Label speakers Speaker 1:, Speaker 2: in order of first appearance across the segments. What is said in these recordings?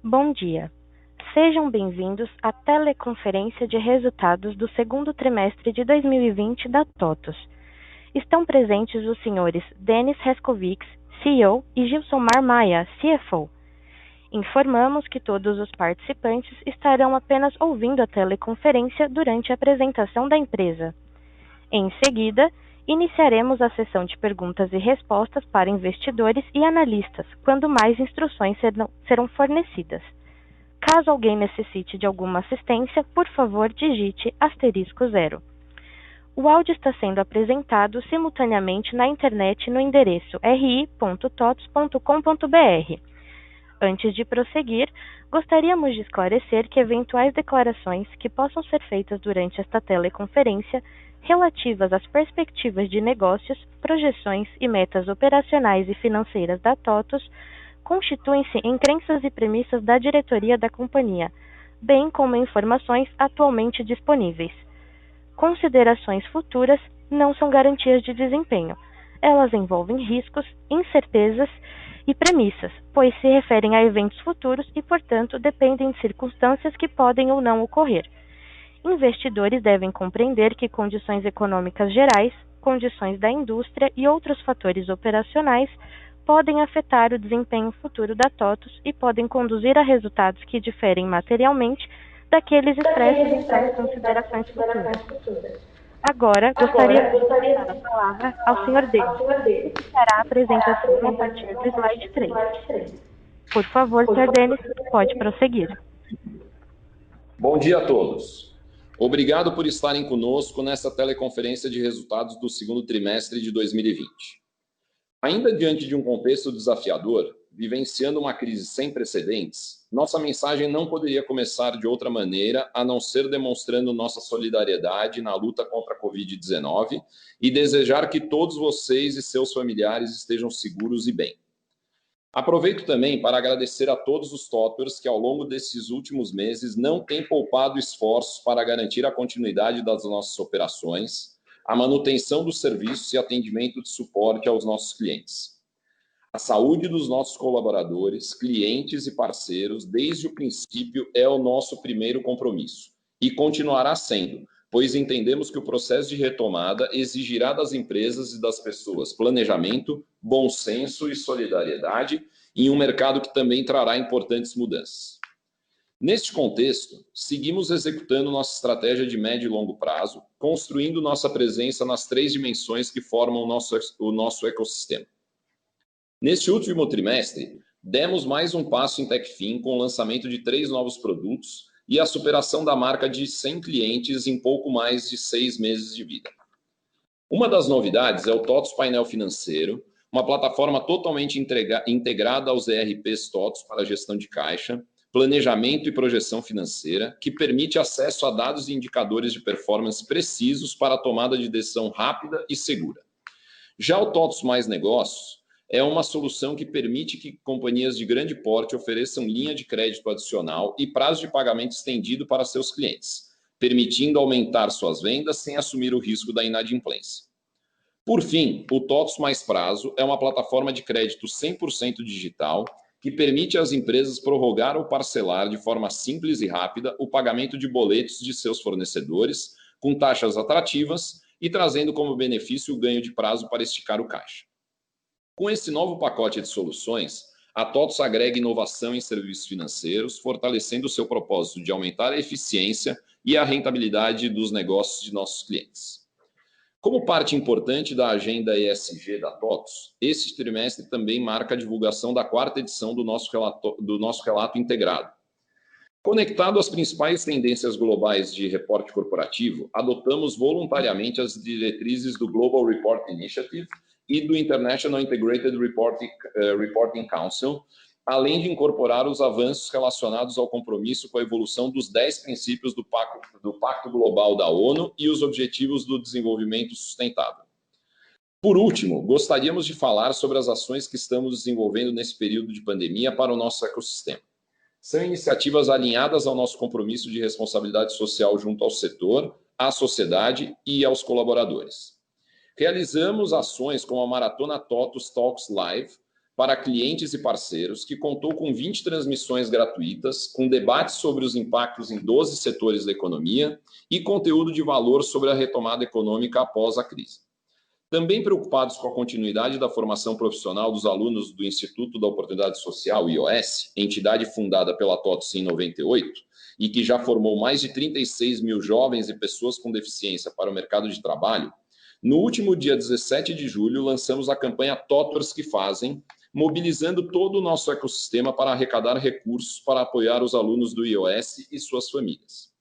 Speaker 1: Bom dia. Sejam bem-vindos à teleconferência de resultados do segundo trimestre de 2020 da TOTVS. Estão presentes os senhores Denis Herszkowicz, CEO, e Gilsomar Maia, CFO. Informamos que todos os participantes estarão apenas ouvindo a teleconferência durante a apresentação da empresa. Em seguida, iniciaremos a sessão de perguntas e respostas para investidores e analistas, quando mais instruções serão fornecidas. Caso alguém necessite de alguma assistência, por favor, digite *0. O áudio está sendo apresentado simultaneamente na internet no endereço ri.tots.com.br. Antes de prosseguir, gostaríamos de esclarecer que eventuais declarações que possam ser feitas durante esta teleconferência relativas às perspectivas de negócios, projeções e metas operacionais e financeiras da TOTVS constituem-se em crenças e premissas da diretoria da companhia, bem como informações atualmente disponíveis. Considerações futuras não são garantias de desempenho. Elas envolvem riscos, incertezas e premissas, pois se referem a eventos futuros e, portanto, dependem de circunstâncias que podem ou não ocorrer. Investidores devem compreender que condições econômicas gerais, condições da indústria e outros fatores operacionais podem afetar o desempenho futuro da TOTVS e podem conduzir a resultados que diferem materialmente daqueles expressos em tais considerações futuras. Agora, gostaria de passar a palavra ao Sr. Denis, que iniciará a apresentação a partir do slide 3. Por favor, Sr. Denis, pode prosseguir.
Speaker 2: Bom dia a todos. Obrigado por estarem conosco nesta teleconferência de resultados do segundo trimestre de 2020. Ainda diante de um contexto desafiador, vivenciando uma crise sem precedentes, nossa mensagem não poderia começar de outra maneira a não ser demonstrando nossa solidariedade na luta contra a Covid-19 e desejar que todos vocês e seus familiares estejam seguros e bem. Aproveito também para agradecer a todos os TOTVERS que ao longo desses últimos meses não têm poupado esforços para garantir a continuidade das nossas operações, a manutenção dos serviços e atendimento de suporte aos nossos clientes. A saúde dos nossos colaboradores, clientes e parceiros, desde o princípio, é o nosso primeiro compromisso e continuará sendo, pois entendemos que o processo de retomada exigirá das empresas e das pessoas planejamento, bom senso e solidariedade em um mercado que também trará importantes mudanças. Neste contexto, seguimos executando nossa estratégia de médio e longo prazo, construindo nossa presença nas 3 dimensões que formam o nosso ecossistema. Neste último trimestre, demos mais um passo em Techfin com o lançamento de 3 novos produtos e a superação da marca de 100 clientes em pouco mais de 6 meses de vida. Uma das novidades é o TOTVS Painel Financeiro, uma plataforma totalmente integrada aos ERPs TOTVS para gestão de caixa, planejamento e projeção financeira, que permite acesso a dados e indicadores de performance precisos para a tomada de decisão rápida e segura. Já o TOTVS Mais Negócios é uma solução que permite que companhias de grande porte ofereçam linha de crédito adicional e prazo de pagamento estendido para seus clientes, permitindo aumentar suas vendas sem assumir o risco da inadimplência. Por fim, o TOTVS Mais Prazo é uma plataforma de crédito 100% digital que permite às empresas prorrogar ou parcelar de forma simples e rápida o pagamento de boletos de seus fornecedores, com taxas atrativas e trazendo como benefício o ganho de prazo para esticar o caixa. Com esse novo pacote de soluções, a TOTVS agrega inovação em serviços financeiros, fortalecendo o seu propósito de aumentar a eficiência e a rentabilidade dos negócios de nossos clientes. Como parte importante da agenda ESG da TOTVS, este trimestre também marca a divulgação da 4ª edição do nosso relato integrado. Conectado às principais tendências globais de reporte corporativo, adotamos voluntariamente as diretrizes do Global Report Initiative e do International Integrated Reporting Council, além de incorporar os avanços relacionados ao compromisso com a evolução dos 10 princípios do Pacto Global da ONU e os Objetivos do Desenvolvimento Sustentável. Por último, gostaríamos de falar sobre as ações que estamos desenvolvendo nesse período de pandemia para o nosso ecossistema. São iniciativas alinhadas ao nosso compromisso de responsabilidade social junto ao setor, à sociedade e aos colaboradores. Realizamos ações como a Maratona TOTVS Talks Live, para clientes e parceiros, que contou com 20 transmissões gratuitas, com debates sobre os impactos em 12 setores da economia e conteúdo de valor sobre a retomada econômica após a crise. Também preocupados com a continuidade da formação profissional dos alunos do Instituto da Oportunidade Social, IOS, entidade fundada pela TOTS em 98, e que já formou mais de 36 mil jovens e pessoas com deficiência para o mercado de trabalho, no último dia 17 de julho, lançamos a campanha Totors que Fazem, mobilizando todo o nosso ecossistema para arrecadar recursos para apoiar os alunos do IOS e suas famílias.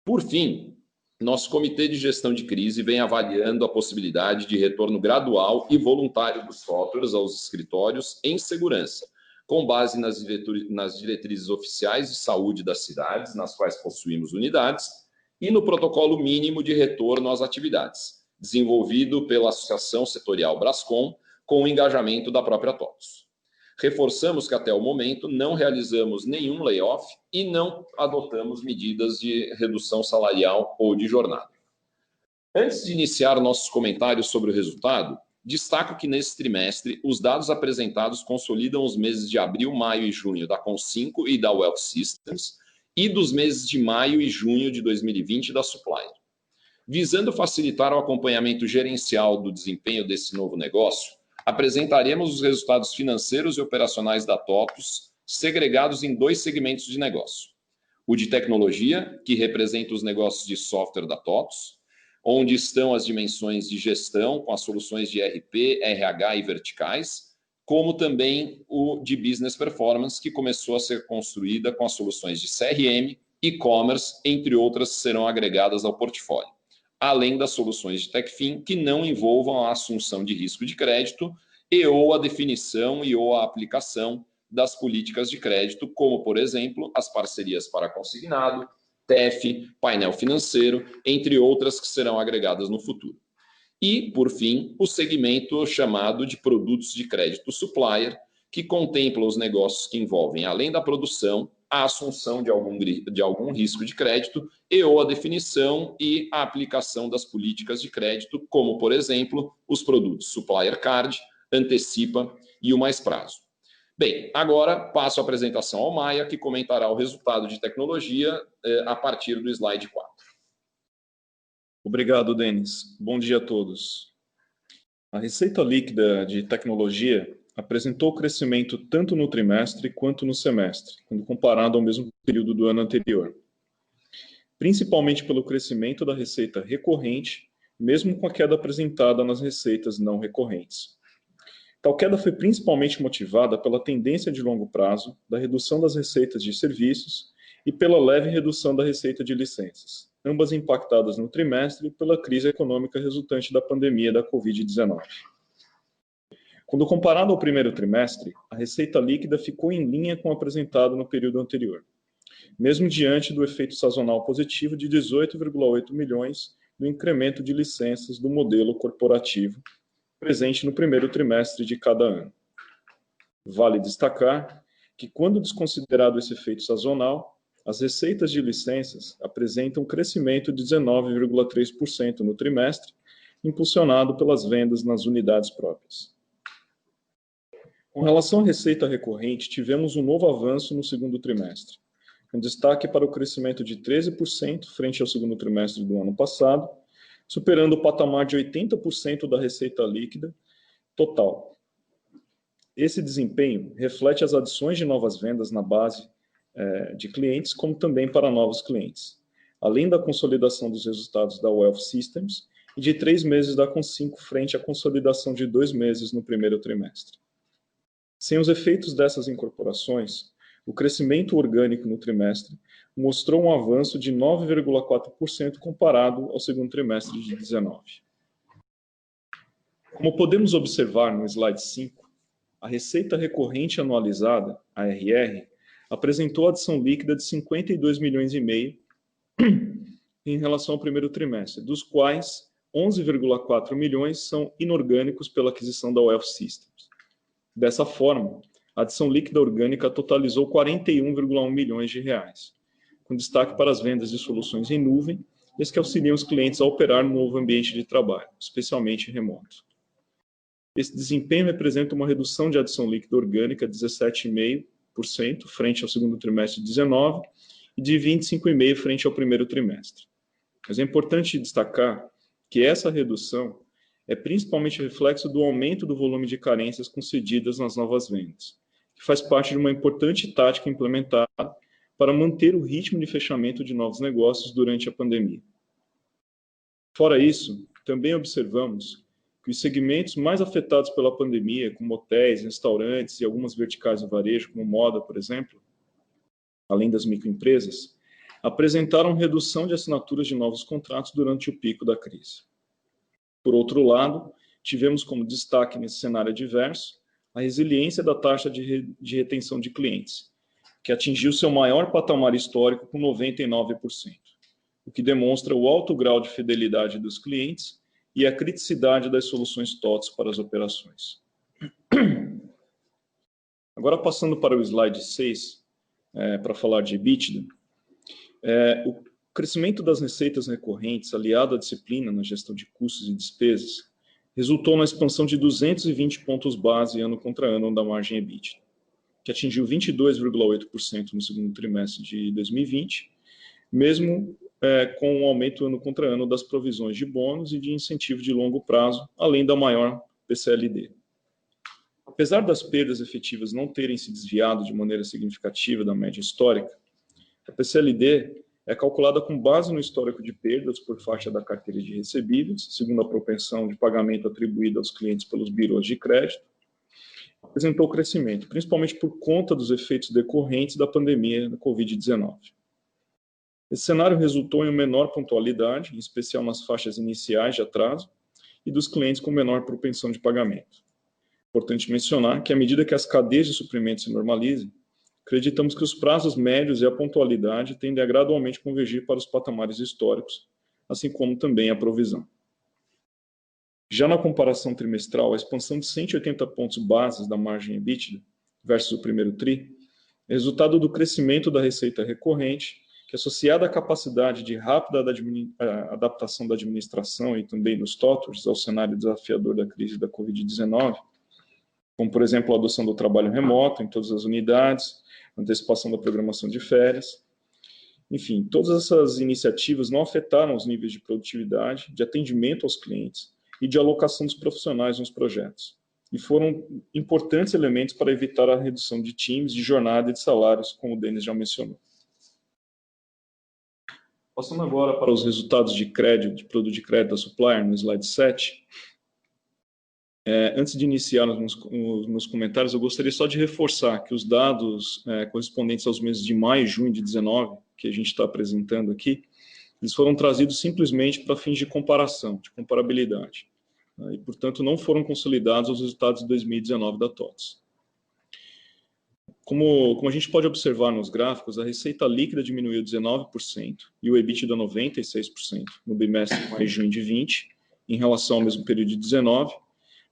Speaker 2: Por fim, nosso Comitê de Gestão de Crise vem avaliando a possibilidade de retorno gradual e voluntário dos Totors aos escritórios em segurança, com base nas diretrizes oficiais de saúde das cidades, nas quais possuímos unidades, e no protocolo mínimo de retorno às atividades, desenvolvido pela Associação Setorial Brascom, com o engajamento da própria TOTS. Reforçamos que até o momento não realizamos nenhum layoff e não adotamos medidas de redução salarial ou de jornada. Antes de iniciar nossos comentários sobre o resultado, destaco que nesse trimestre os dados apresentados consolidam os meses de abril, maio e junho da Com5 e da Wealth Systems e dos meses de maio e junho de 2020 da Supplier. Visando facilitar o acompanhamento gerencial do desempenho desse novo negócio, apresentaremos os resultados financeiros e operacionais da TOTS, segregados em 2 segmentos de negócio. O de tecnologia, que representa os negócios de software da TOTS, onde estão as dimensões de gestão, com as soluções de ERP, RH e verticais, como também o de business performance, que começou a ser construída com as soluções de CRM, e-commerce, entre outras, que serão agregadas ao portfólio, além das soluções de TechFin que não envolvam a assunção de risco de crédito e ou a definição e ou a aplicação das políticas de crédito, como, por exemplo, as parcerias para consignado, TEF, painel financeiro, entre outras que serão agregadas no futuro. E, por fim, o segmento chamado de produtos de crédito supplier, que contempla os negócios que envolvem, além da produção, a assunção de algum risco de crédito e ou a definição e a aplicação das políticas de crédito, como, por exemplo, os produtos Supplier Card, Antecipa e o Mais Prazo. Bem, agora passo a apresentação ao Maia, que comentará o resultado de tecnologia a partir do slide 4.
Speaker 3: Obrigado, Denis. Bom dia a todos. A receita líquida de tecnologia apresentou crescimento tanto no trimestre quanto no semestre, quando comparado ao mesmo período do ano anterior. Principalmente pelo crescimento da receita recorrente, mesmo com a queda apresentada nas receitas não recorrentes. Tal queda foi principalmente motivada pela tendência de longo prazo da redução das receitas de serviços e pela leve redução da receita de licenças, ambas impactadas no trimestre pela crise econômica resultante da pandemia da Covid-19. Quando comparado ao primeiro trimestre, a receita líquida ficou em linha com o apresentado no período anterior, mesmo diante do efeito sazonal positivo de 18,8 milhões do incremento de licenças do modelo corporativo presente no primeiro trimestre de cada ano. Vale destacar que, quando desconsiderado esse efeito sazonal, as receitas de licenças apresentam um crescimento de 19,3% no trimestre, impulsionado pelas vendas nas unidades próprias. Com relação à receita recorrente, tivemos um novo avanço no segundo trimestre, com destaque para o crescimento de 13% frente ao segundo trimestre do ano passado, superando o patamar de 80% da receita líquida total. Esse desempenho reflete as adições de novas vendas na base de clientes, como também para novos clientes, além da consolidação dos resultados da Wealth Systems e de 3 meses da Com5 frente à consolidação de 2 meses no primeiro trimestre. Sem os efeitos dessas incorporações, o crescimento orgânico no trimestre mostrou um avanço de 9,4% comparado ao segundo trimestre de 2019. Como podemos observar no slide 5, a receita recorrente anualizada, ARR, apresentou adição líquida de 52 milhões e meio em relação ao primeiro trimestre, dos quais 11,4 milhões são inorgânicos pela aquisição da Wealth Systems. Dessa forma, a adição líquida orgânica totalizou 41,1 milhões de reais, com destaque para as vendas de soluções em nuvem e as que auxiliam os clientes a operar no novo ambiente de trabalho, especialmente remoto. Esse desempenho representa uma redução de adição líquida orgânica de 17,5% frente ao segundo trimestre de 19 e de 25,5% frente ao primeiro trimestre. Mas é importante destacar que essa redução é principalmente reflexo do aumento do volume de carências concedidas nas novas vendas, que faz parte de uma importante tática implementada para manter o ritmo de fechamento de novos negócios durante a pandemia. Fora isso, também observamos que os segmentos mais afetados pela pandemia, como hotéis, restaurantes e algumas verticais do varejo, como moda, por exemplo, além das microempresas, apresentaram redução de assinaturas de novos contratos durante o pico da crise. Por outro lado, tivemos como destaque nesse cenário adverso a resiliência da taxa de retenção de clientes, que atingiu seu maior patamar histórico com 99%, o que demonstra o alto grau de fidelidade dos clientes e a criticidade das soluções TOTS para as operações. Agora, passando para o slide 6, para falar de EBITDA, o crescimento das receitas recorrentes, aliado à disciplina na gestão de custos e despesas, resultou na expansão de 220 pontos base ano contra ano da margem EBITDA, que atingiu 22,8% no segundo trimestre de 2020, mesmo com o aumento ano contra ano das provisões de bônus e de incentivo de longo prazo, além da maior PCLD. Apesar das perdas efetivas não terem se desviado de maneira significativa da média histórica, a PCLD é calculada com base no histórico de perdas por faixa da carteira de recebíveis, segundo a propensão de pagamento atribuída aos clientes pelos birôs de crédito, apresentou crescimento, principalmente por conta dos efeitos decorrentes da pandemia da Covid-19. Esse cenário resultou em uma menor pontualidade, em especial nas faixas iniciais de atraso, e dos clientes com menor propensão de pagamento. Importante mencionar que, à medida que as cadeias de suprimento se normalizem, acreditamos que os prazos médios e a pontualidade tendem a gradualmente convergir para os patamares históricos, assim como também a provisão. Já na comparação trimestral, a expansão de 180 pontos bases da margem EBITDA versus o primeiro TRI é resultado do crescimento da receita recorrente, que, associada à capacidade de rápida adaptação da administração e também dos TOTORs ao cenário desafiador da crise da Covid-19, como, por exemplo, a adoção do trabalho remoto em todas as unidades, antecipação da programação de férias. Enfim, todas essas iniciativas não afetaram os níveis de produtividade, de atendimento aos clientes e de alocação dos profissionais nos projetos, e foram importantes elementos para evitar a redução de times, de jornada e de salários, como o Denis já mencionou. Passando agora para os resultados de crédito, de produto de crédito da Supplier, no slide 7, antes de iniciar os meus comentários, eu gostaria só de reforçar que os dados correspondentes aos meses de maio e junho de 19, que a gente está apresentando aqui, eles foram trazidos simplesmente para fins de comparação, de comparabilidade, e, portanto, não foram consolidados os resultados de 2019 da TOTS. Como a gente pode observar nos gráficos, a receita líquida diminuiu 19% e o EBITDA 96% no bimestre de maio e junho de 20, em relação ao mesmo período de 19,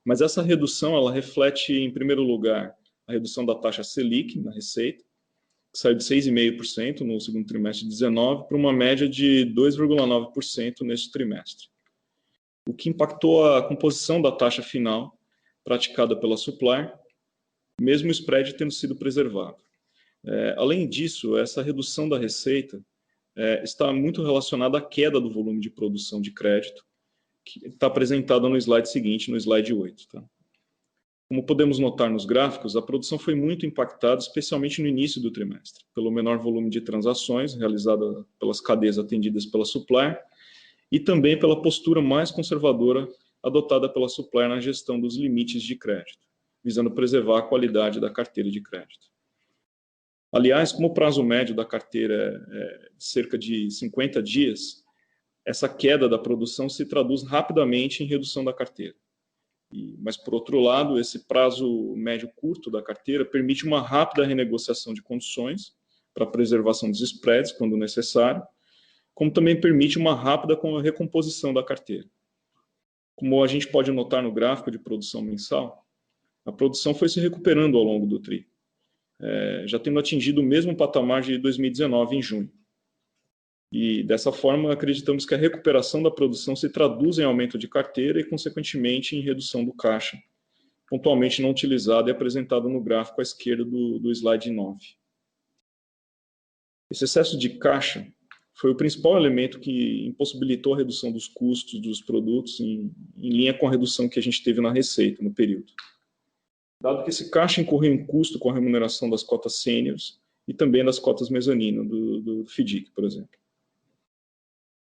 Speaker 3: mas essa redução ela reflete, em primeiro lugar, a redução da taxa Selic na receita, que saiu de 6,5% no segundo trimestre de 19 para uma média de 2,9% neste trimestre, o que impactou a composição da taxa final praticada pela Supplier, mesmo o spread tendo sido preservado. Além disso, essa redução da receita está muito relacionada à queda do volume de produção de crédito, que está apresentada no slide seguinte, no slide 8. Tá? Como podemos notar nos gráficos, a produção foi muito impactada, especialmente no início do trimestre, pelo menor volume de transações realizada pelas cadeias atendidas pela Supplier e também pela postura mais conservadora adotada pela Supplier na gestão dos limites de crédito, visando preservar a qualidade da carteira de crédito. Aliás, como o prazo médio da carteira é de cerca de 50 dias, essa queda da produção se traduz rapidamente em redução da carteira. Mas, por outro lado, esse prazo médio curto da carteira permite uma rápida renegociação de condições para preservação dos spreads, quando necessário, como também permite uma rápida recomposição da carteira. Como a gente pode notar no gráfico de produção mensal, a produção foi se recuperando ao longo do TRI, já tendo atingido o mesmo patamar de 2019 em junho. E, dessa forma, acreditamos que a recuperação da produção se traduz em aumento de carteira e, consequentemente, em redução do caixa, pontualmente não utilizado e apresentado no gráfico à esquerda do slide 9. Esse excesso de caixa foi o principal elemento que impossibilitou a redução dos custos dos produtos em linha com a redução que a gente teve na receita no período. Dado que esse caixa incorreu em custo com a remuneração das cotas sêniores e também das cotas mezanino do FDIC, por exemplo.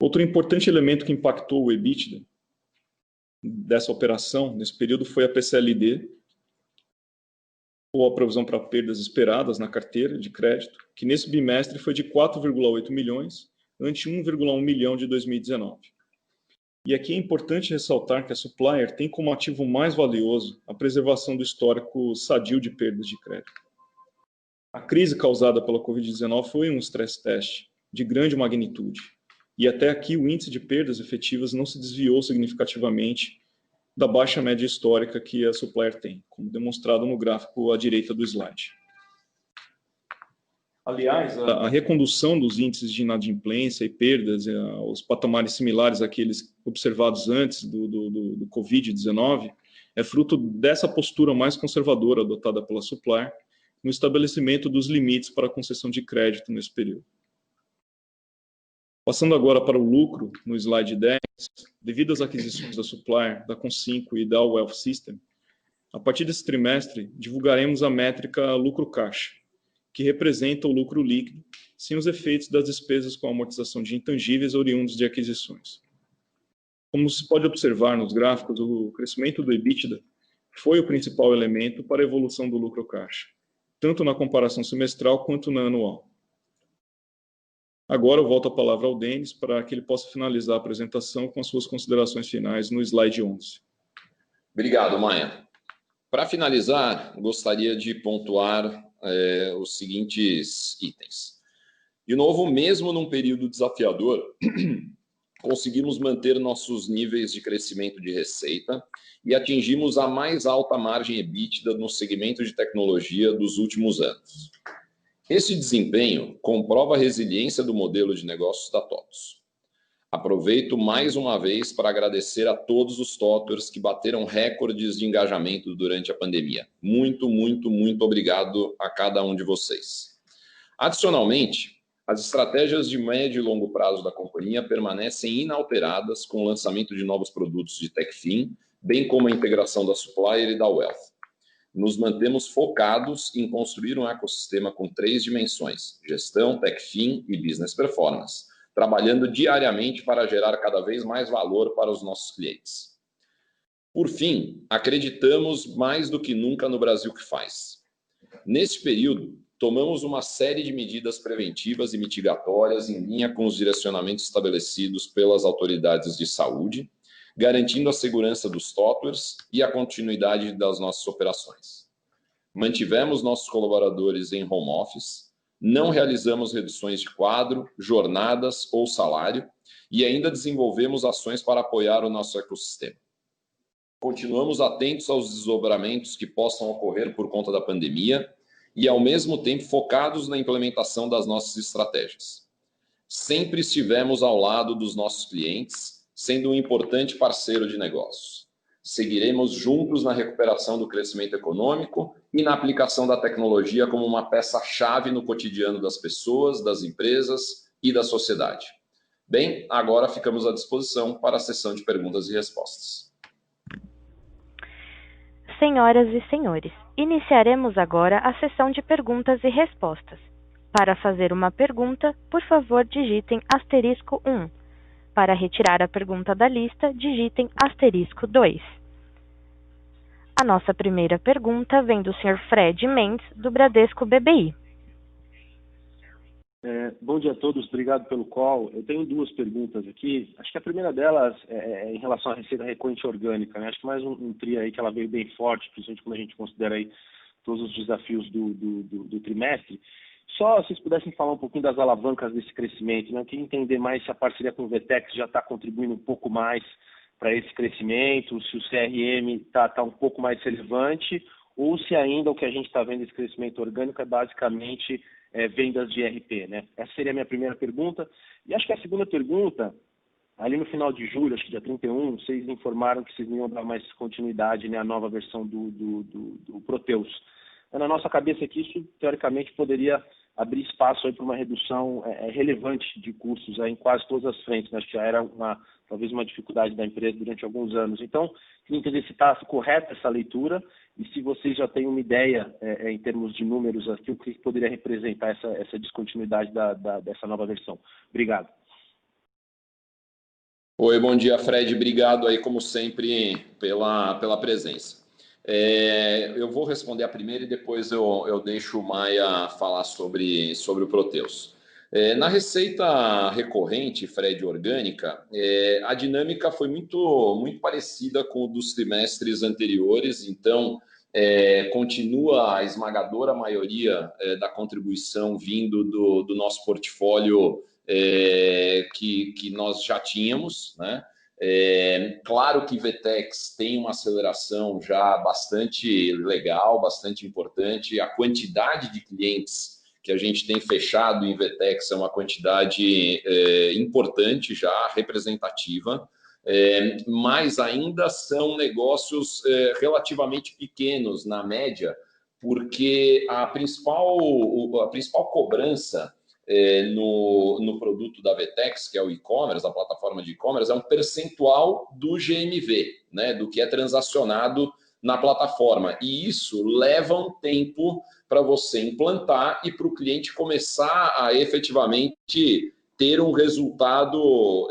Speaker 3: Outro importante elemento que impactou o EBITDA dessa operação nesse período foi a PCLD, ou a provisão para perdas esperadas na carteira de crédito, que nesse bimestre foi de 4,8 milhões, ante 1,1 milhão de 2019. E aqui é importante ressaltar que a Supplier tem como ativo mais valioso a preservação do histórico sadio de perdas de crédito. A crise causada pela Covid-19 foi um stress test de grande magnitude, e até aqui o índice de perdas efetivas não se desviou significativamente da baixa média histórica que a Supplier tem, como demonstrado no gráfico à direita do slide. Aliás, a recondução dos índices de inadimplência e perdas aos patamares similares àqueles observados antes do Covid-19 é fruto dessa postura mais conservadora adotada pela Supplier no estabelecimento dos limites para a concessão de crédito nesse período. Passando agora para o lucro, no slide 10, devido às aquisições da Supplier, da Concinco e da Wealth System, a partir desse trimestre, divulgaremos a métrica lucro-caixa, que representa o lucro líquido, sem os efeitos das despesas com amortização de intangíveis oriundos de aquisições. Como se pode observar nos gráficos, o crescimento do EBITDA foi o principal elemento para a evolução do lucro-caixa, tanto na comparação semestral quanto na anual. Agora eu volto a palavra ao Denis para que ele possa finalizar a apresentação com as suas considerações finais no slide 11.
Speaker 2: Obrigado, Maia. Para finalizar, gostaria de pontuar os seguintes itens. De novo, mesmo num período desafiador, conseguimos manter nossos níveis de crescimento de receita e atingimos a mais alta margem EBITDA no segmento de tecnologia dos últimos anos. Esse desempenho comprova a resiliência do modelo de negócios da TOTVS. Aproveito mais uma vez para agradecer a todos os TOTVERS que bateram recordes de engajamento durante a pandemia. Muito, muito, muito obrigado a cada um de vocês. Adicionalmente, as estratégias de médio e longo prazo da companhia permanecem inalteradas com o lançamento de novos produtos de TechFin, bem como a integração da Supplier e da Wealth. Nos mantemos focados em construir um ecossistema com 3 dimensões: gestão, TechFin e Business Performance, trabalhando diariamente para gerar cada vez mais valor para os nossos clientes. Por fim, acreditamos mais do que nunca no Brasil que faz. Neste período, tomamos uma série de medidas preventivas e mitigatórias em linha com os direcionamentos estabelecidos pelas autoridades de saúde, garantindo a segurança dos TOTVERS e a continuidade das nossas operações. Mantivemos nossos colaboradores em home office, não realizamos reduções de quadro, jornadas ou salário e ainda desenvolvemos ações para apoiar o nosso ecossistema. Continuamos atentos aos desdobramentos que possam ocorrer por conta da pandemia e, ao mesmo tempo, focados na implementação das nossas estratégias. Sempre estivemos ao lado dos nossos clientes, sendo um importante parceiro de negócios. Seguiremos juntos na recuperação do crescimento econômico e na aplicação da tecnologia como uma peça-chave no cotidiano das pessoas, das empresas e da sociedade. Bem, agora ficamos à disposição para a sessão de perguntas e respostas.
Speaker 1: Senhoras e senhores, iniciaremos agora a sessão de perguntas e respostas. Para fazer uma pergunta, por favor, digitem *1. Para retirar a pergunta da lista, digitem *2. A nossa primeira pergunta vem do Sr. Fred Mendes, do Bradesco BBI.
Speaker 4: Bom dia a todos, obrigado pelo call. Eu tenho 2 perguntas aqui. Acho que a primeira delas é em relação à receita recorrente orgânica, né? Acho que mais um TRI aí que ela veio bem forte, principalmente quando a gente considera aí todos os desafios do trimestre. Só se vocês pudessem falar um pouquinho das alavancas desse crescimento, né? Eu queria entender mais se a parceria com o Vetex já está contribuindo um pouco mais para esse crescimento, se o CRM está um pouco mais relevante, ou se ainda o que a gente está vendo desse crescimento orgânico é basicamente vendas de ERP, né? Essa seria a minha primeira pergunta. E acho que a segunda pergunta Ali no final de julho, acho que dia 31, vocês informaram que vocês não iam dar mais continuidade, né, à nova versão do Proteus. Na nossa cabeça aqui, isso teoricamente poderia abrir espaço para uma redução relevante de custos em quase todas as frentes, né? Acho que já era talvez uma dificuldade da empresa durante alguns anos. Então, queria entender se está correta essa leitura e se vocês já têm uma ideia, em termos de números, aqui, o que poderia representar essa descontinuidade dessa nova versão. Obrigado.
Speaker 2: Oi, bom dia, Fred. Obrigado aí, como sempre, pela presença. Eu vou responder a primeira e depois eu deixo o Maia falar sobre o Proteus. Na receita recorrente, Fred, orgânica, a dinâmica foi muito parecida com o dos trimestres anteriores, então continua a esmagadora maioria da contribuição vindo do nosso portfólio que nós já tínhamos, né? Claro que Vetex tem uma aceleração já bastante legal, bastante importante. A quantidade de clientes que a gente tem fechado em Vetex é uma quantidade importante já, representativa, mas ainda são negócios relativamente pequenos na média, porque a principal cobrança no produto da Vetex, que é o e-commerce, a plataforma de e-commerce, é um percentual do GMV, né, do que é transacionado na plataforma. E isso leva um tempo para você implantar e para o cliente começar a efetivamente ter um resultado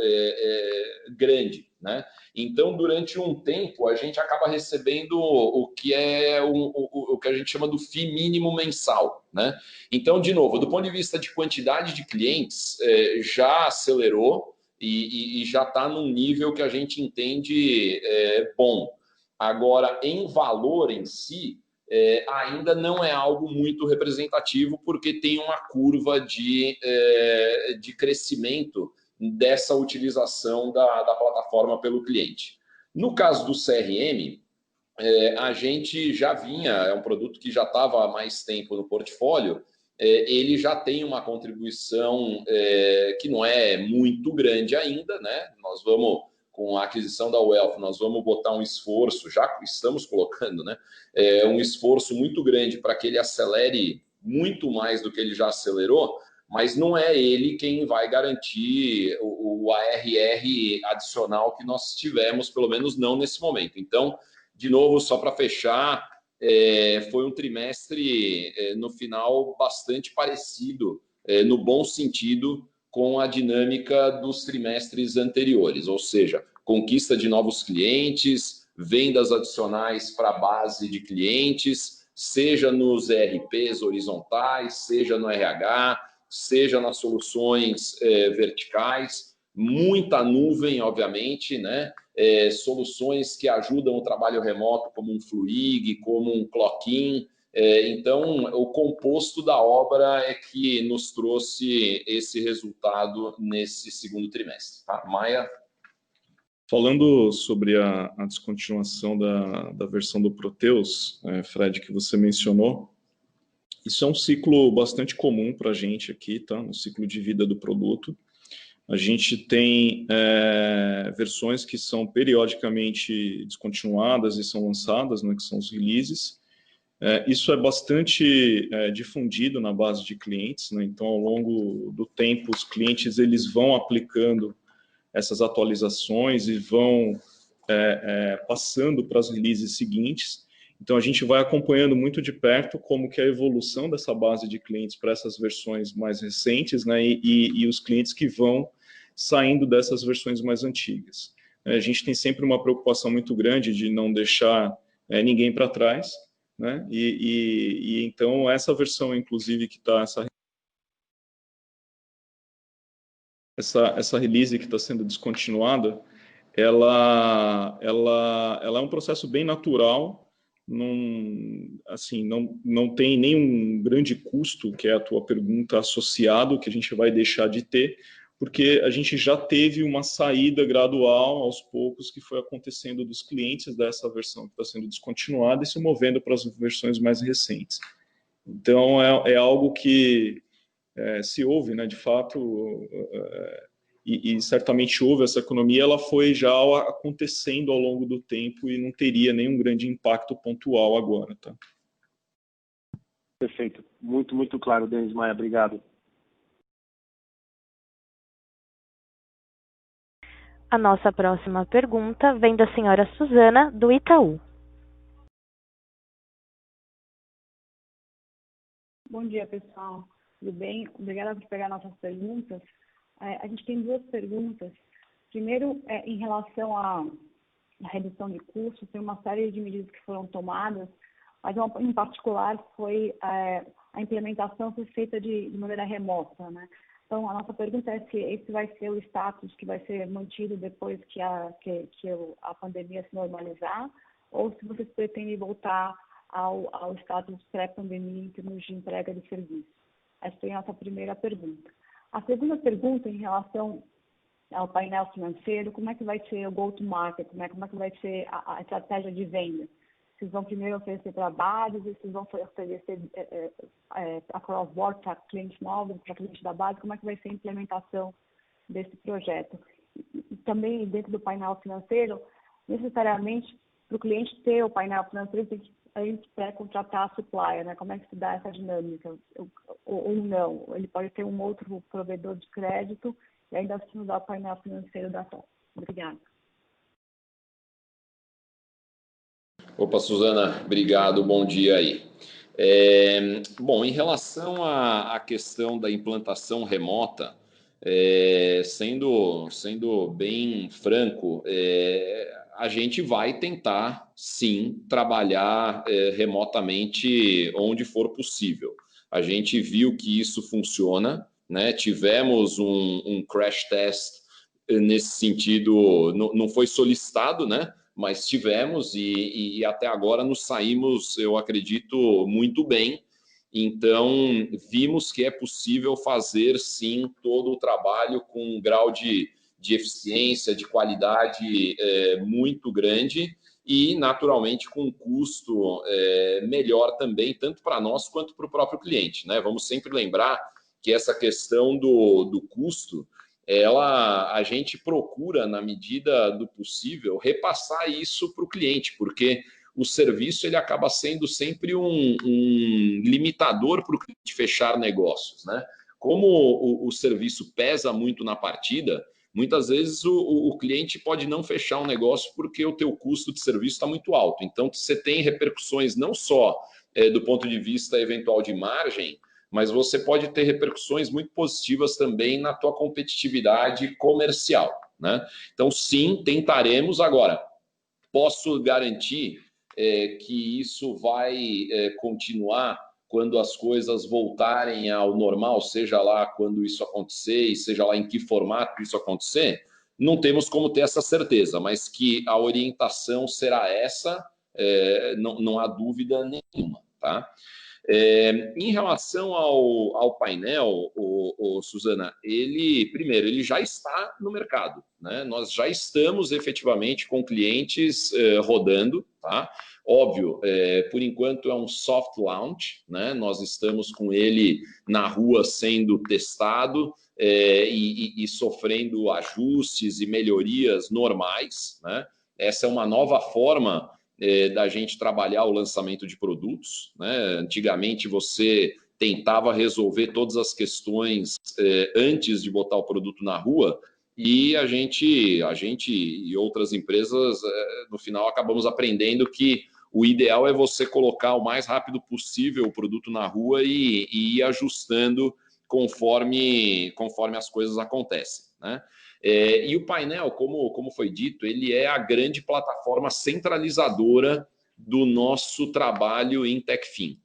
Speaker 2: grande, né? Então, durante um tempo, a gente acaba recebendo o que é o que a gente chama do FII mínimo mensal, né? Então, de novo, do ponto de vista de quantidade de clientes, já acelerou e já está num nível que a gente entende bom. Agora, em valor em si, ainda não é algo muito representativo, porque tem uma curva de crescimento dessa utilização da plataforma pelo cliente. No caso do CRM, a gente já vinha, é um produto que já estava há mais tempo no portfólio, ele já tem uma contribuição que não é muito grande ainda, né? Nós vamos, com a aquisição da Wealth, nós vamos botar um esforço, já estamos colocando, né? Um esforço muito grande para que ele acelere muito mais do que ele já acelerou, mas não é ele quem vai garantir o ARR adicional que nós tivemos, pelo menos não nesse momento. Então, de novo, só para fechar, foi um trimestre, no final, bastante parecido, no bom sentido, com a dinâmica dos trimestres anteriores, ou seja, conquista de novos clientes, vendas adicionais para a base de clientes, seja nos ERPs horizontais, seja no RH, seja nas soluções verticais, muita nuvem, obviamente, né? Soluções que ajudam o trabalho remoto, como um Fluig, como um Clock-in. Então, o composto da obra é que nos trouxe esse resultado nesse segundo trimestre. Tá? Maia?
Speaker 3: Falando sobre a descontinuação da versão do Proteus, Fred, que você mencionou, isso é um ciclo bastante comum para a gente aqui, tá? No ciclo de vida do produto. A gente tem versões que são periodicamente descontinuadas e são lançadas, né, que são os releases. Isso é bastante difundido na base de clientes, né? Então, ao longo do tempo, os clientes eles vão aplicando essas atualizações e vão passando para as releases seguintes. Então, a gente vai acompanhando muito de perto como que é a evolução dessa base de clientes para essas versões mais recentes, né, e os clientes que vão saindo dessas versões mais antigas. A gente tem sempre uma preocupação muito grande de não deixar ninguém para trás, né, e então essa versão, inclusive, que está essa release que está sendo descontinuada, ela é um processo bem natural. Não tem nenhum grande custo, que é a tua pergunta, associado, que a gente vai deixar de ter, porque a gente já teve uma saída gradual, aos poucos, que foi acontecendo dos clientes dessa versão que está sendo descontinuada e se movendo para as versões mais recentes. Então, é algo que se ouve, né, de fato, e certamente houve essa economia, ela foi já acontecendo ao longo do tempo e não teria nenhum grande impacto pontual agora, tá?
Speaker 4: Perfeito. Muito, muito claro, Denis Maia. Obrigado.
Speaker 1: A nossa próxima pergunta vem da senhora Suzana, do Itaú.
Speaker 5: Bom dia, pessoal. Tudo bem? Obrigada por pegar nossas perguntas. A gente tem duas perguntas. Primeiro, em relação à redução de custos, tem uma série de medidas que foram tomadas, mas em particular foi a implementação foi feita de maneira remota, né? Então, a nossa pergunta é se esse vai ser o status que vai ser mantido depois que a pandemia se normalizar, ou se vocês pretendem voltar ao status pré-pandemia em termos de entrega de serviço. Essa foi a nossa primeira pergunta. A segunda pergunta, em relação ao painel financeiro, como é que vai ser o go-to-market, como é que vai ser a estratégia de venda? Vocês vão primeiro oferecer para bases, vocês vão oferecer a cross-board para clientes novos, para clientes da base, como é que vai ser a implementação desse projeto? E também, dentro do painel financeiro, necessariamente, para o cliente ter o painel financeiro, a gente pré-contratar a supplier, né? Como é que se dá essa dinâmica? Ou não? Ele pode ter um outro provedor de crédito e ainda assim usar o painel financeiro da TOP. Obrigada.
Speaker 2: Opa, Suzana, obrigado, bom dia aí. Bom, em relação à questão da implantação remota, sendo bem franco, a gente vai tentar, sim, trabalhar remotamente onde for possível. A gente viu que isso funciona, né? Tivemos um crash test nesse sentido, não foi solicitado, né? Mas tivemos e até agora nos saímos, eu acredito, muito bem. Então, vimos que é possível fazer, sim, todo o trabalho com um grau de eficiência, de qualidade muito grande e, naturalmente, com um custo melhor também, tanto para nós quanto para o próprio cliente, né? Vamos sempre lembrar que essa questão do custo, a gente procura, na medida do possível, repassar isso para o cliente, porque o serviço ele acaba sendo sempre um limitador para o cliente fechar negócios, né? Como o serviço pesa muito na partida, muitas vezes o cliente pode não fechar um negócio porque o teu custo de serviço está muito alto. Então, você tem repercussões não só do ponto de vista eventual de margem, mas você pode ter repercussões muito positivas também na tua competitividade comercial, né? Então, sim, tentaremos. Agora, posso garantir que isso vai continuar quando as coisas voltarem ao normal, seja lá quando isso acontecer e seja lá em que formato isso acontecer? Não temos como ter essa certeza, mas que a orientação será essa, não há dúvida nenhuma, tá? Em relação ao painel, Suzana, primeiro, ele já está no mercado, né? Nós já estamos efetivamente com clientes rodando, tá? Óbvio, por enquanto é um soft launch, né? Nós estamos com ele na rua sendo testado e sofrendo ajustes e melhorias normais, né? Essa é uma nova forma da gente trabalhar o lançamento de produtos, né? Antigamente você tentava resolver todas as questões antes de botar o produto na rua e a gente e outras empresas no final acabamos aprendendo que o ideal é você colocar o mais rápido possível o produto na rua e ir ajustando conforme as coisas acontecem, né? E o painel, como foi dito, ele é a grande plataforma centralizadora do nosso trabalho em TechFin,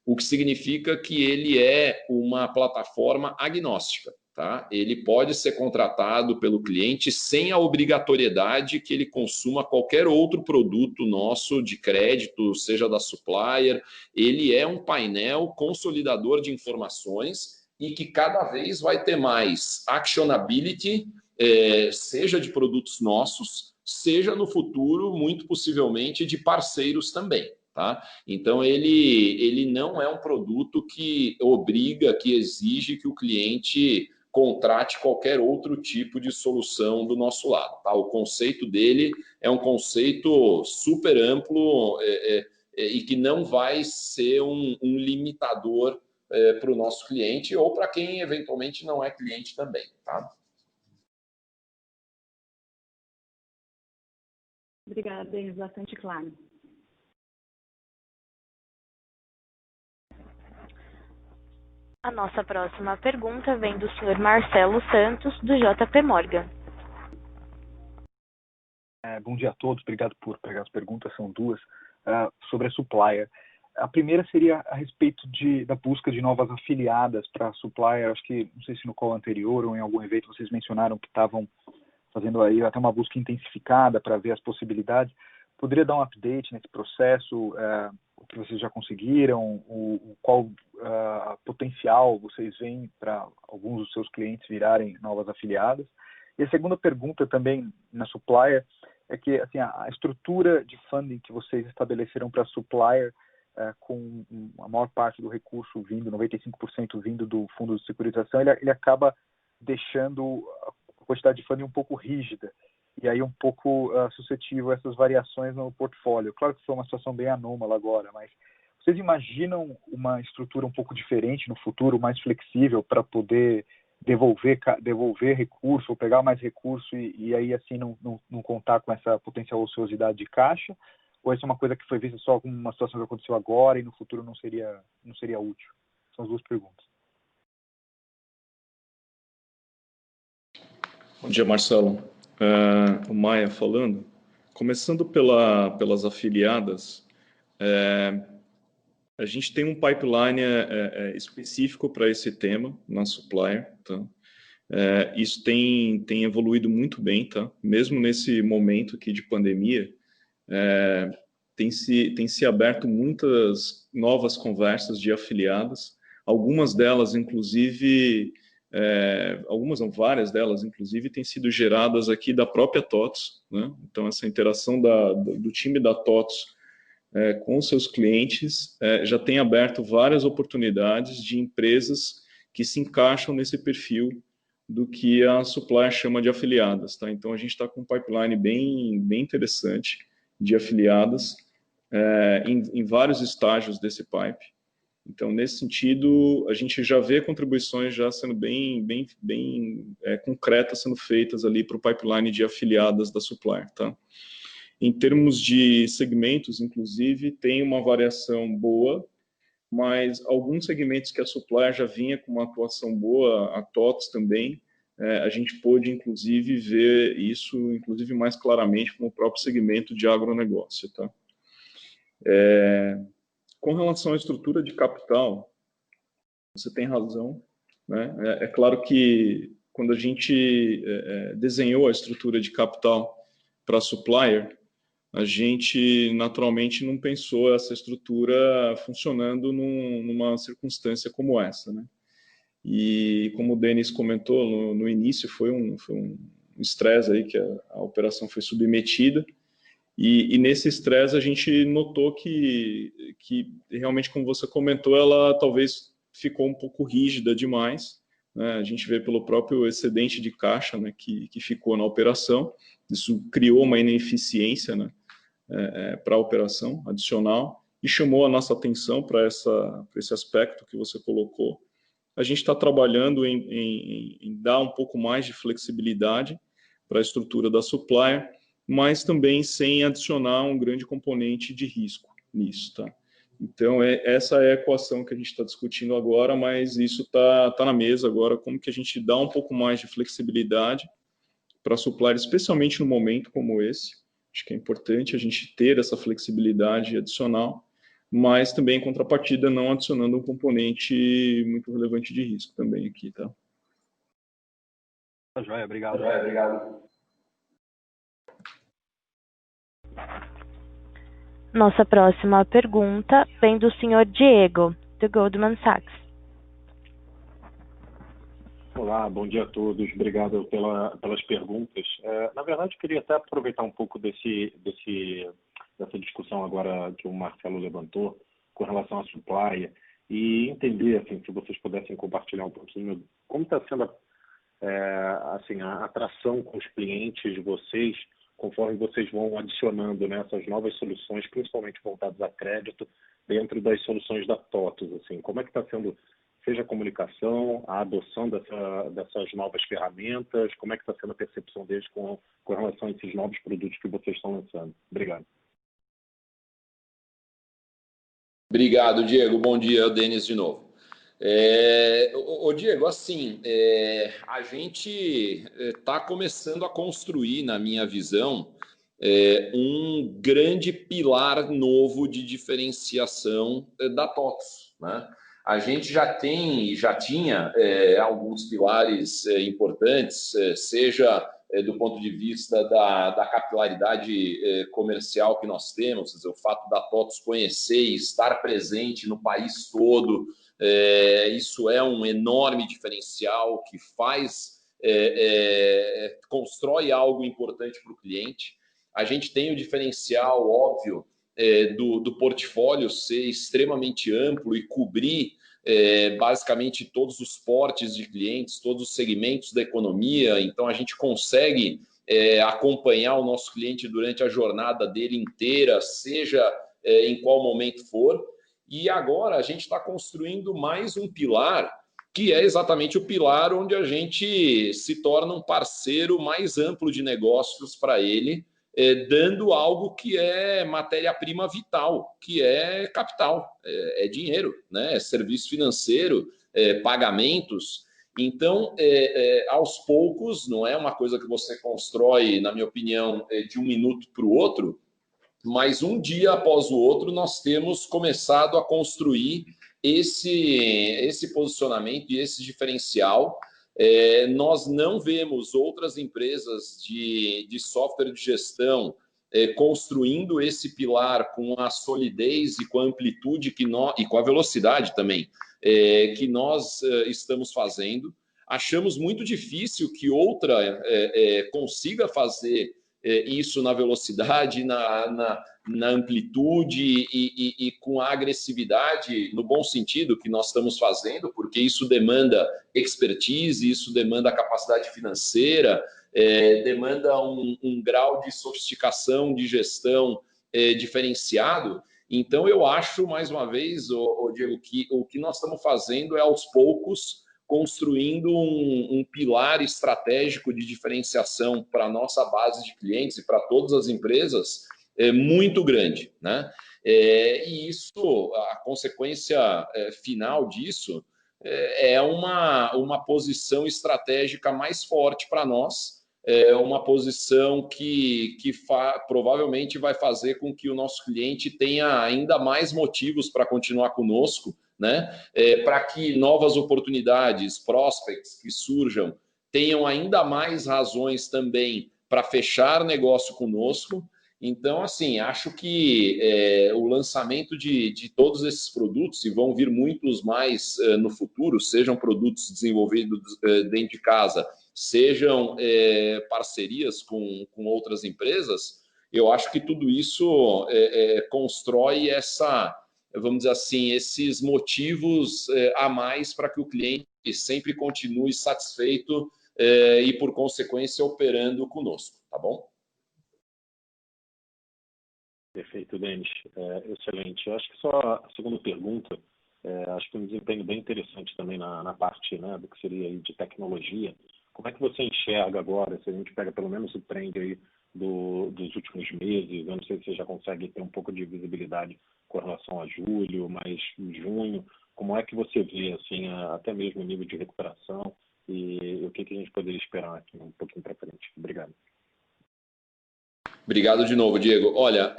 Speaker 2: o que significa que ele é uma plataforma agnóstica, tá? Ele pode ser contratado pelo cliente sem a obrigatoriedade que ele consuma qualquer outro produto nosso de crédito, seja da supplier. Ele é um painel consolidador de informações e que cada vez vai ter mais actionability, seja de produtos nossos, seja no futuro, muito possivelmente, de parceiros também, tá? Então, ele não é um produto que obriga, que exige que o cliente contrate qualquer outro tipo de solução do nosso lado. Tá? O conceito dele é um conceito super amplo e que não vai ser um limitador para o nosso cliente ou para quem eventualmente não é cliente também. Tá?
Speaker 5: Obrigada, Denis, bastante claro.
Speaker 1: A nossa próxima pergunta vem do senhor Marcelo Santos, do JP Morgan.
Speaker 6: Bom dia a todos, obrigado por pegar as perguntas, são duas, sobre a Supplier. A primeira seria a respeito da busca de novas afiliadas para a Supplier. Acho que, não sei se no call anterior ou em algum evento vocês mencionaram que estavam fazendo aí até uma busca intensificada para ver as possibilidades. Poderia dar um update nesse processo, o que vocês já conseguiram, qual potencial vocês veem para alguns dos seus clientes virarem novas afiliadas? E a segunda pergunta também na Supplier é que assim, a estrutura de funding que vocês estabeleceram para a Supplier, com a maior parte do recurso vindo, 95% vindo do fundo de securitização, ele acaba deixando a quantidade de funding um pouco rígida e aí um pouco suscetível a essas variações no portfólio. Claro que foi uma situação bem anômala agora, mas vocês imaginam uma estrutura um pouco diferente no futuro, mais flexível, para poder devolver recurso ou pegar mais recurso e aí assim não contar com essa potencial ociosidade de caixa? Ou isso é uma coisa que foi vista só como uma situação que aconteceu agora e no futuro não seria útil? São as duas perguntas.
Speaker 3: Bom dia, Marcelo. O Maia falando. Começando pelas afiliadas, a gente tem um pipeline específico para esse tema na Supplier. Tá? Isso tem evoluído muito bem, tá? Mesmo nesse momento aqui de pandemia, tem se aberto muitas novas conversas de afiliadas, algumas delas, inclusive, várias delas, inclusive, têm sido geradas aqui da própria TOTVS, né? Então, essa interação do time da TOTVS com os seus clientes já tem aberto várias oportunidades de empresas que se encaixam nesse perfil do que a Supplier chama de afiliadas. Tá? Então, a gente está com um pipeline bem interessante de afiliadas em vários estágios desse pipe. Então, nesse sentido, a gente já vê contribuições já sendo bem concretas sendo feitas ali para o pipeline de afiliadas da Supplier. Tá? Em termos de segmentos, inclusive, tem uma variação boa, mas alguns segmentos que a Supplier já vinha com uma atuação boa, a TOTVS também, a gente pôde, inclusive, ver isso, inclusive, mais claramente com o próprio segmento de agronegócio. Tá? Com relação à estrutura de capital, você tem razão. Né? É claro que quando a gente desenhou a estrutura de capital para a Supplier, a gente naturalmente não pensou essa estrutura funcionando numa circunstância como essa, né? E como o Denis comentou no início, foi um estresse aí que a operação foi submetida, e nesse estresse a gente notou que realmente, como você comentou, ela talvez ficou um pouco rígida demais, né? A gente vê pelo próprio excedente de caixa, né, que ficou na operação. Isso criou uma ineficiência, né, para a operação adicional e chamou a nossa atenção para esse aspecto que você colocou. A gente está trabalhando em dar um pouco mais de flexibilidade para a estrutura da Supplier, mas também sem adicionar um grande componente de risco nisso. Tá? Então, essa é a equação que a gente está discutindo agora, mas isso está na mesa agora, como que a gente dá um pouco mais de flexibilidade para a Supplier, especialmente num momento como esse. Acho que é importante a gente ter essa flexibilidade adicional, mas também, em contrapartida, não adicionando um componente muito relevante de risco também aqui, tá?
Speaker 6: Tá joia, obrigado.
Speaker 1: Nossa próxima pergunta vem do senhor Diego, do Goldman Sachs.
Speaker 4: Olá, bom dia a todos. Obrigado pelas perguntas. Na verdade, eu queria até aproveitar um pouco dessa discussão agora que o Marcelo levantou com relação à Supplier e entender, assim, se vocês pudessem compartilhar um pouquinho como está sendo assim, a atração com os clientes de vocês, conforme vocês vão adicionando, né, essas novas soluções, principalmente voltadas a crédito, dentro das soluções da TOTVS, assim, como é que está sendo, seja a comunicação, a adoção dessas novas ferramentas, como é que está sendo a percepção deles com relação a esses novos produtos que vocês estão lançando? Obrigado.
Speaker 2: Obrigado, Diego. Bom dia, Denis, de novo. Diego, assim, a gente está começando a construir, na minha visão, um grande pilar novo de diferenciação da TOTVS, né? A gente já tinha alguns pilares importantes, seja do ponto de vista da capilaridade comercial que nós temos, o fato da TOTVS conhecer e estar presente no país todo, isso é um enorme diferencial que constrói algo importante para o cliente. A gente tem o diferencial, óbvio, do portfólio ser extremamente amplo e cobrir basicamente todos os portes de clientes, todos os segmentos da economia. Então, a gente consegue acompanhar o nosso cliente durante a jornada dele inteira, seja em qual momento for. E agora a gente está construindo mais um pilar, que é exatamente o pilar onde a gente se torna um parceiro mais amplo de negócios para ele, dando algo que é matéria-prima vital, que é capital, é dinheiro, né? É serviço financeiro, pagamentos. Então, aos poucos, não é uma coisa que você constrói, na minha opinião, de um minuto para o outro, mas um dia após o outro nós temos começado a construir esse posicionamento e esse diferencial. Nós não vemos outras empresas de software de gestão construindo esse pilar com a solidez e com a amplitude e com a velocidade também que nós estamos fazendo. Achamos muito difícil que outra consiga fazer isso na velocidade, na amplitude e com a agressividade, no bom sentido, que nós estamos fazendo, porque isso demanda expertise, isso demanda capacidade financeira, demanda um grau de sofisticação de gestão diferenciado. Então, eu acho, mais uma vez, Diego, que o que nós estamos fazendo é, aos poucos, construindo um pilar estratégico de diferenciação para a nossa base de clientes e para todas as empresas muito grande, né? E isso, a consequência final disso é uma posição estratégica mais forte para nós, uma posição que provavelmente vai fazer com que o nosso cliente tenha ainda mais motivos para continuar conosco, né? Para que novas oportunidades, prospects que surjam, tenham ainda mais razões também para fechar negócio conosco. Então, assim, acho que o lançamento de todos esses produtos, e vão vir muitos mais no futuro, sejam produtos desenvolvidos dentro de casa, sejam parcerias com outras empresas, eu acho que tudo isso constrói vamos dizer assim, esses motivos a mais para que o cliente sempre continue satisfeito e, por consequência, operando conosco, tá bom?
Speaker 4: Perfeito, Denis. Excelente. Eu acho que só a segunda pergunta, acho que um desempenho bem interessante também na parte, né, do que seria aí de tecnologia. Como é que você enxerga agora, se a gente pega pelo menos o trend aí dos últimos meses, eu não sei se você já consegue ter um pouco de visibilidade com relação a julho, mas em junho, como é que você vê, assim, até mesmo o nível de recuperação e o que a gente poderia esperar aqui um pouquinho para frente? Obrigado.
Speaker 2: Obrigado de novo, Diego. Olha,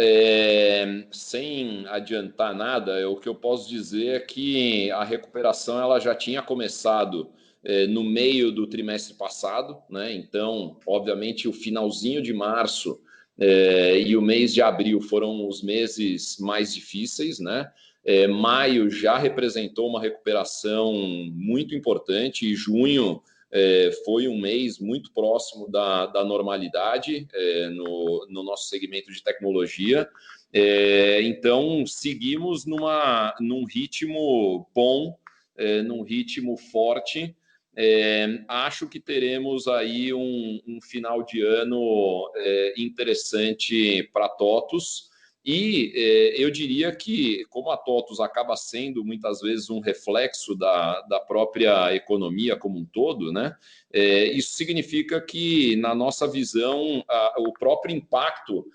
Speaker 2: sem adiantar nada, o que eu posso dizer é que a recuperação ela já tinha começado no meio do trimestre passado, né? Então, obviamente, o finalzinho de março e o mês de abril foram os meses mais difíceis, né? Maio já representou uma recuperação muito importante e junho foi um mês muito próximo da normalidade no nosso segmento de tecnologia. Então, seguimos num ritmo bom, num ritmo forte, acho que teremos aí um final de ano interessante para a TOTVS. E eu diria que, como a TOTVS acaba sendo muitas vezes um reflexo da própria economia como um todo, né? Isso significa que, na nossa visão, o próprio impacto,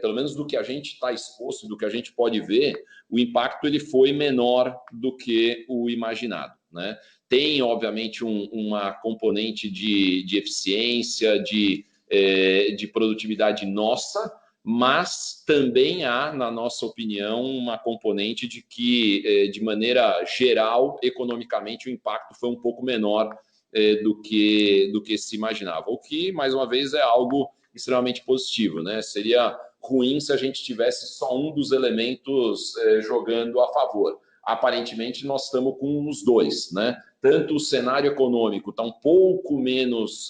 Speaker 2: pelo menos do que a gente está exposto, do que a gente pode ver, o impacto ele foi menor do que o imaginado, né? Tem, obviamente, uma componente de eficiência, de produtividade nossa, mas também há, na nossa opinião, uma componente de que, de maneira geral, economicamente, o impacto foi um pouco menor do que se imaginava. O que, mais uma vez, é algo extremamente positivo, né? Seria ruim se a gente tivesse só um dos elementos jogando a favor. Aparentemente, nós estamos com os dois, né? Tanto o cenário econômico está um pouco menos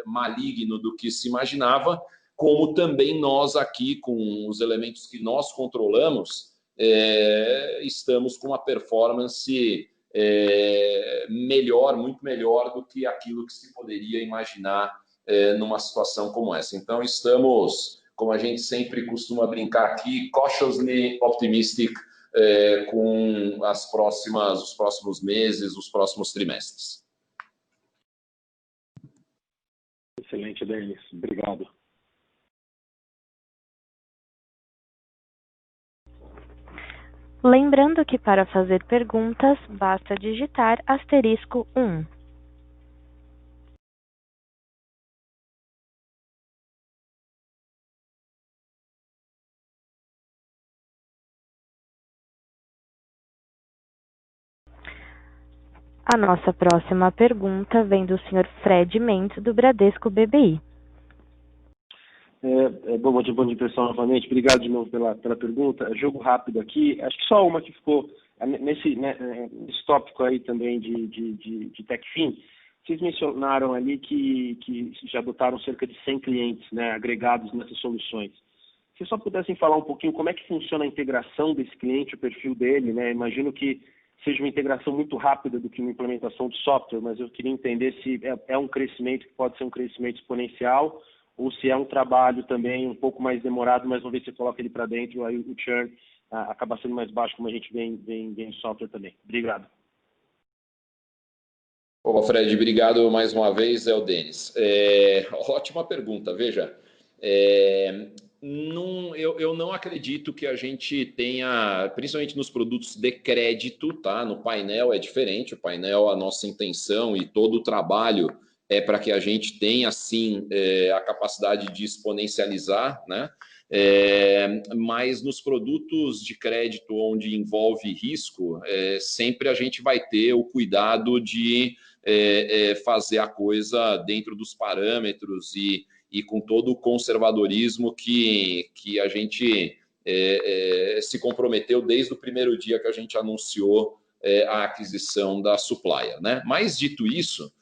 Speaker 2: maligno do que se imaginava, como também nós aqui, com os elementos que nós controlamos, estamos com uma performance melhor, muito melhor do que aquilo que se poderia imaginar numa situação como essa. Então, estamos, como a gente sempre costuma brincar aqui, cautiously optimistic com os próximos meses, os próximos trimestres.
Speaker 4: Excelente, Denis. Obrigado.
Speaker 1: Lembrando que para fazer perguntas, basta digitar *1. A nossa próxima pergunta vem do Sr. Fred Mendes, do Bradesco BBI.
Speaker 4: Bom dia, pessoal, novamente. Obrigado de novo pela pergunta. Jogo rápido aqui. Acho que só uma que ficou nesse tópico aí também de TechFin. Vocês mencionaram ali que já adotaram cerca de 100 clientes, né, agregados nessas soluções. Se só pudessem falar um pouquinho como é que funciona a integração desse cliente, o perfil dele, né? Imagino que seja uma integração muito rápida do que uma implementação de software, mas eu queria entender se é um crescimento que pode ser um crescimento exponencial ou se é um trabalho também um pouco mais demorado, mas uma vez que você coloca ele para dentro, aí o churn acaba sendo mais baixo, como a gente vê em software também. Obrigado.
Speaker 2: Ô, Fred, obrigado mais uma vez, é o Denis. Ótima pergunta, veja. Eu não acredito que a gente tenha, principalmente nos produtos de crédito, tá? No painel é diferente, o painel, a nossa intenção e todo o trabalho é para que a gente tenha, sim, a capacidade de exponencializar, né? Mas nos produtos de crédito onde envolve risco, sempre a gente vai ter o cuidado de fazer a coisa dentro dos parâmetros e com todo o conservadorismo que a gente se comprometeu desde o primeiro dia que a gente anunciou a aquisição da Supplier, né? Mas, dito isso,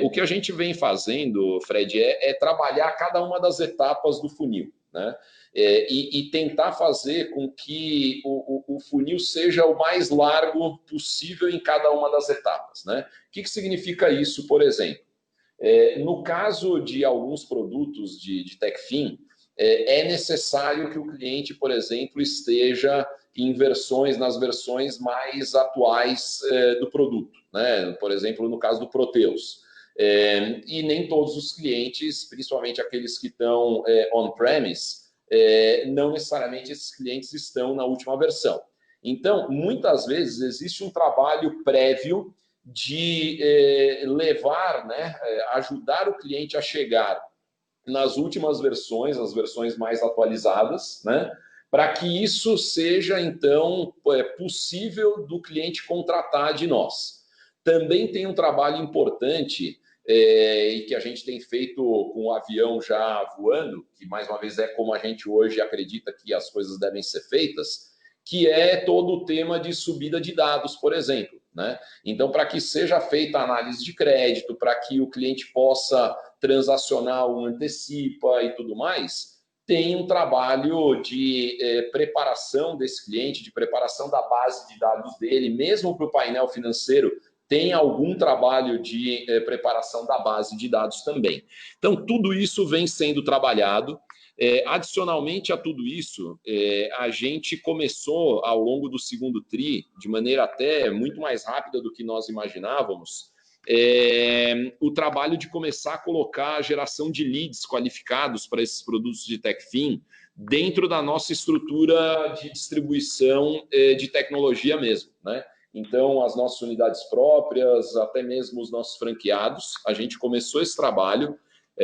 Speaker 2: o que a gente vem fazendo, Fred, é trabalhar cada uma das etapas do funil, né? E tentar fazer com que o funil seja o mais largo possível em cada uma das etapas, né? O que significa isso, por exemplo? No caso de alguns produtos de TechFin, é necessário que o cliente, por exemplo, esteja nas versões mais atuais do produto, né? Por exemplo, no caso do Proteus. E nem todos os clientes, principalmente aqueles que estão on-premise, não necessariamente esses clientes estão na última versão. Então, muitas vezes, existe um trabalho prévio de levar, né, ajudar o cliente a chegar nas últimas versões, as versões mais atualizadas, né, para que isso seja, então, possível do cliente contratar de nós. Também tem um trabalho importante e que a gente tem feito com o avião já voando, que mais uma vez é como a gente hoje acredita que as coisas devem ser feitas, que é todo o tema de subida de dados, por exemplo, né? Então, para que seja feita a análise de crédito, para que o cliente possa transacionar o antecipa e tudo mais, tem um trabalho de preparação desse cliente, de preparação da base de dados dele, mesmo para o painel financeiro, tem algum trabalho de preparação da base de dados também. Então, tudo isso vem sendo trabalhado. Adicionalmente a tudo isso, a gente começou ao longo do segundo TRI, de maneira até muito mais rápida do que nós imaginávamos, o trabalho de começar a colocar a geração de leads qualificados para esses produtos de TechFin dentro da nossa estrutura de distribuição de tecnologia mesmo, né? Então, as nossas unidades próprias, até mesmo os nossos franqueados, a gente começou esse trabalho,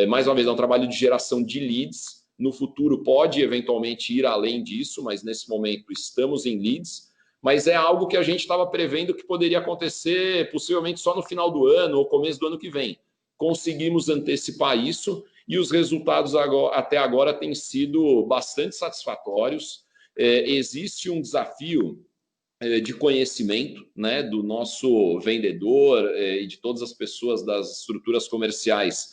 Speaker 2: mais uma vez, é um trabalho de geração de leads. No futuro pode eventualmente ir além disso, mas nesse momento estamos em leads. Mas é algo que a gente estava prevendo que poderia acontecer possivelmente só no final do ano ou começo do ano que vem. Conseguimos antecipar isso e os resultados até agora têm sido bastante satisfatórios. Existe um desafio de conhecimento, né, do nosso vendedor e de todas as pessoas das estruturas comerciais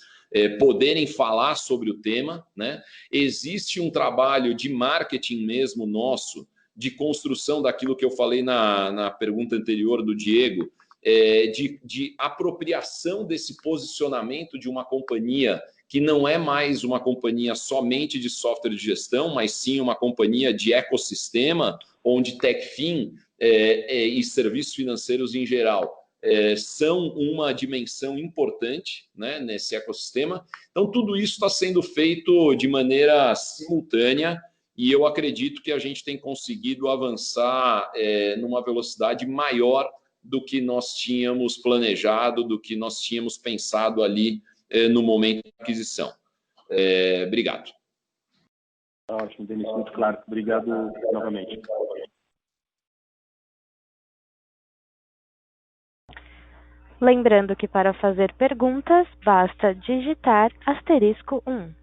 Speaker 2: poderem falar sobre o tema, né? Existe um trabalho de marketing mesmo nosso, de construção daquilo que eu falei na pergunta anterior do Diego, de apropriação desse posicionamento de uma companhia que não é mais uma companhia somente de software de gestão, mas sim uma companhia de ecossistema, onde TechFin e serviços financeiros em geral são uma dimensão importante, né, nesse ecossistema. Então, tudo isso está sendo feito de maneira simultânea e eu acredito que a gente tem conseguido avançar numa velocidade maior do que nós tínhamos planejado, do que nós tínhamos pensado ali no momento da aquisição. Obrigado.
Speaker 4: Ótimo, Denis, muito claro. Obrigado novamente.
Speaker 1: Lembrando que para fazer perguntas, basta digitar *1.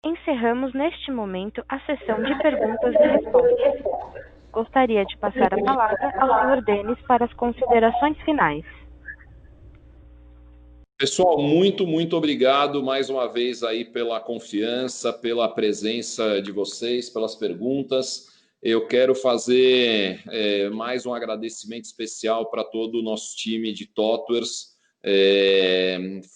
Speaker 1: Encerramos neste momento a sessão de perguntas e respostas. Gostaria de passar a palavra ao Sr. Denis para as considerações finais.
Speaker 2: Pessoal, muito obrigado mais uma vez aí pela confiança, pela presença de vocês, pelas perguntas. Eu quero fazer mais um agradecimento especial para todo o nosso time de TOTWERS.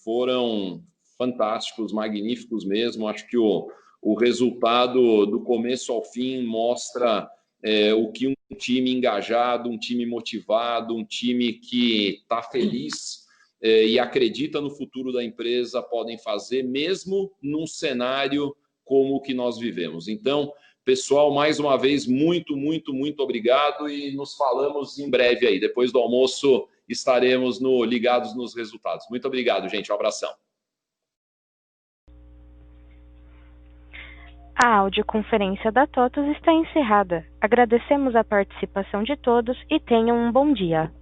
Speaker 2: Foram fantásticos, magníficos mesmo. Acho que o resultado do começo ao fim mostra o que um time engajado, um time motivado, um time que está feliz e acredita no futuro da empresa podem fazer, mesmo num cenário como o que nós vivemos. Então, pessoal, mais uma vez, muito obrigado e nos falamos em breve aí. Depois do almoço estaremos ligados nos resultados. Muito obrigado, gente. Um abração.
Speaker 1: A audioconferência da TOTWS está encerrada. Agradecemos a participação de todos e tenham um bom dia.